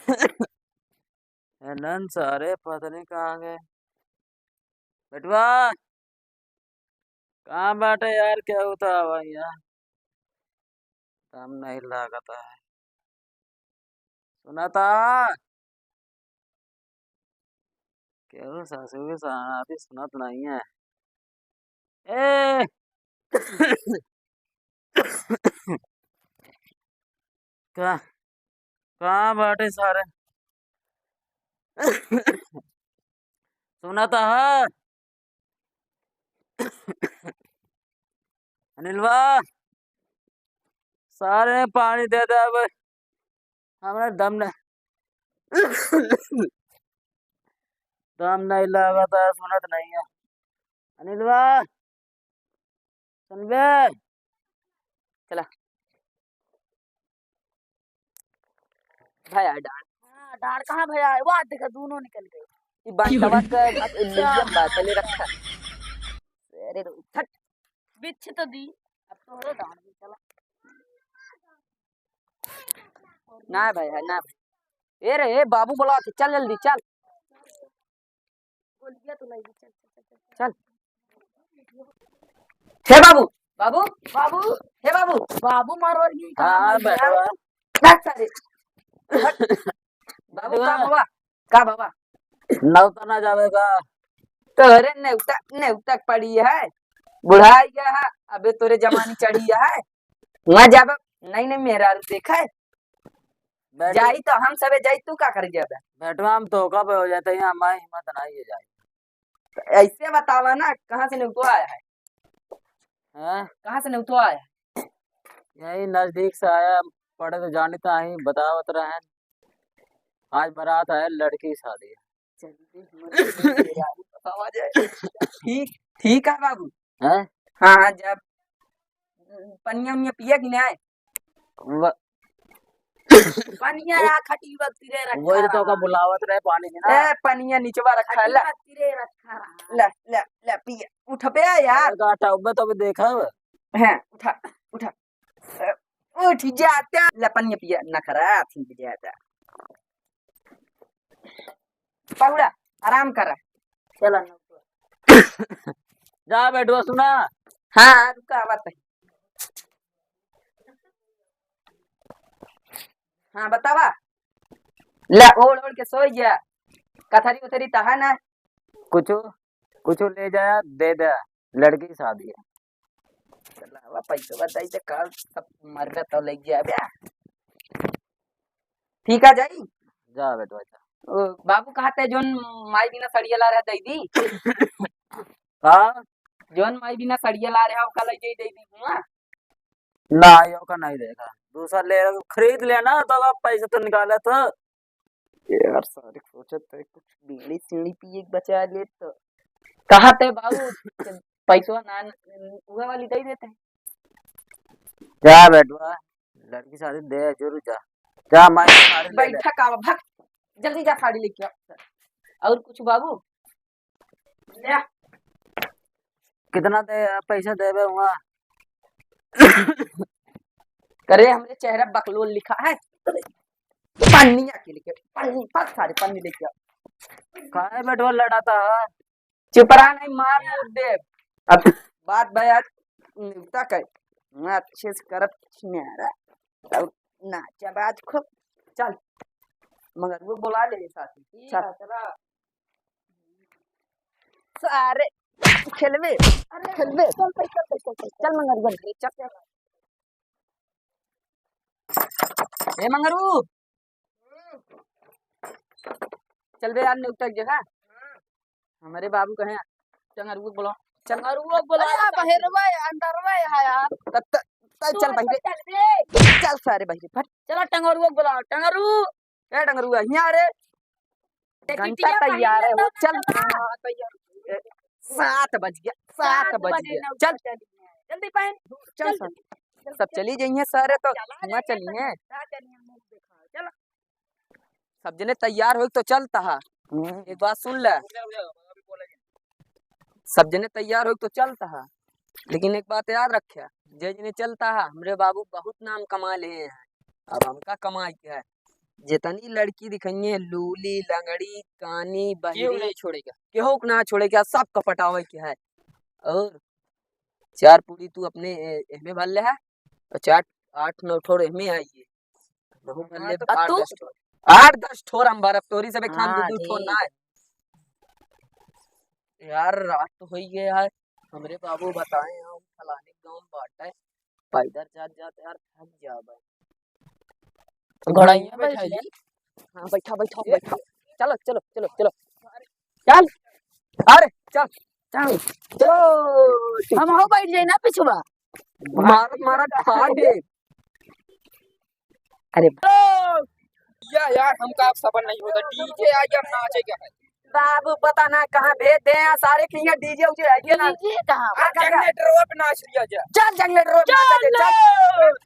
None सारे पता नहीं कहाँ गए। बेटवा कहाँ बैठे यार, क्या होता है भाई यार, दम नहीं लागता है। सुना था क्यों सासू के साथ सुनत नहीं है। ए कहाँ कहाँ बैठे सारे। सुना था अनिलवा, सारे पानी दे दे अब, हमारे दम नहीं दम नहीं लागता है, सुनत नहीं है। अनिलवा सुन बे, चला भैया डांट। हाँ डार कहाँ भैया है, वाह देखा दोनों निकल गए। ये बंटवा का इल्यूजन बात पहले रखा। अरे थट बिच्छ तो दी, अब तो हो डार भी चला। ना भैया ना। ए रे बाबू बोला चल जल्दी चल बोल दिया तो नहीं, चल चल चल चल। हे बाबू बाबू बाबू, हे बाबू बाबू मारो ये हाँ बेटवा। सारे बाबू का बाबा का बाबा नौता ना जावेगा तोरे नेउता पड़ी है, बुढ़ा गया है, अबे तोरे जमानी चढ़ी है। वहाँ जाब नहीं नहीं मेरा देखा है जाई तो हम सबे जाई, तू का कर जाबे। बेटवा हम धोखा पे हो जाते हैं, हमारी हिम्मत नहीं है जाए। ऐसे बतावा ना कहाँ से नेउतो आया है, कहाँ से नेउतो आया है। यही नजदीक से आया, पढ़े तो जाने तो ही बतावत रहे। आज बारात है, लड़की की शादी है। ठीक ठीक है बाबू। हैं? हाँ हाँ जब पनिया उनिया पिया कि नहीं आए पनिया या खटी बत्ती रे रखा वही तो का बुलावत रहे पानी की ना। ए पनिया नीचवा रखा है, ला बत्ती रे रखा रहा। ला ला ला पिया उठ पे यार। गाटा उबे तो भी देखा है। हैं उठा उठा उठ जाता ला पनिया पिया न करा थी जाता पौड़ा आराम करा चला जा बेटवा सुना। हाँ रुका बात है। हाँ बतावा ला ओढ़ ओढ़ के सो गया, कथरी उथरी तहा ना कुछ कुछ ले जाया दे दे, लड़की की शादी है। चला पैसा बताई तो कल सब मर गया तो ले गया बे। ठीक है जाई जा बेटवा जा। बाबू कहते जोन माई बिना सड़िया ला रहा दई दी। हाँ जोन माई बिना सड़िया ला रहा कल दे दी हुआ ना, यो का नहीं देखा, दूसरा ले खरीद लेना तो अब पैसे तो निकाले तो। यार सारे सोचत है कुछ बीड़ी सीढ़ी पिए बचा ले तो कहा थे बाबू पैसा ना उगा वाली दे देते हैं। जा बेटवा, लड़की शादी दे जरूर जा। जा माई साड़ी ले ले। बैठा का भग जल्दी जा साड़ी लेके आ। और कुछ बाबू ले कितना दे पैसा देवे हुआ। करे हमरे चेहरा बकलोल लिखा है, पन्निया के लिखे पन्नी पास सारे पन्नी लेके आ। काहे बेटवा लड़ाता है। चुप रहा नहीं मार मुर दे। अब बात बयात निपटा कर मैं अच्छे से करब नहीं आ रहा अब नाचा बाज खूब चल मगर वो बुला ले साथी चल सारे खेलवे खेलवे चल मंगर बन चल ए मंगरू चल बे यार निपटा जगह हमारे बाबू कहे चंगरू बोलो चंगरुआ बोला बहेरवा अंदरवा है यार। चल भाई चल सारे भाई फट चला टंगरुआ बोला, टंगरू ए डंगरू यहाँ रे घंटा तैयार है वो चल 7 बज गया 7 बज गया चल जल्दी पहन चल सब चली जाइए सारे तो वहाँ चलिए चलो सब जने तैयार हो तो चलता है। एक बात सुन ले सब जने तैयार हो तो चलता है, लेकिन एक बात याद रखे जे जने चलता है हमरे बाबू बहुत नाम कमा ले हैं, अब हमका कमाई है जितनी लड़की दिखाई है लूली लंगड़ी कानी क्यों बहरी नहीं छोड़ेगा? केहू के ना छोड़ेगा सब कपटावे के है। और 4 पूरी तू अपने एमे भर ले है और 4 8 9 ठोर एमे आई है। बहु भर ले हाँ, तो 8 10 ठोर 8 10 ठोर हम भरब तोरी से खान हाँ, 2 ठोर ठीक। ना है। यार रात तो हो ही गया है। हमरे बाबू बताए हम फलाने गांव में बाटा है पैदल जात जात यार थक जाबे। घोड़ाइया बैठ ले। हाँ बैठा बैठा बैठा चलो चलो चलो चलो चल अरे चल चल चलो हम हो बैठ जाए ना पिछुआ। मारत मारत फाड़ दे। अरे यार हमका अब सबर नहीं होता। डीजे आ गया नाचे क्या है? बाबू पता ना कहाँ भेज दे हैं सारे की डीजे उजे है ना डीजे कहाँ? जनरेटर पे नाच लिया जा। चल जनरेटर रोड नाचा दे चल।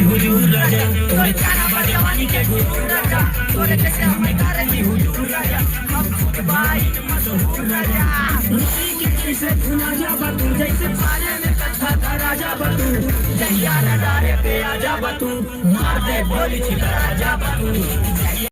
हुजूर राजा, राजा बतू मार दे बोली राजा बतू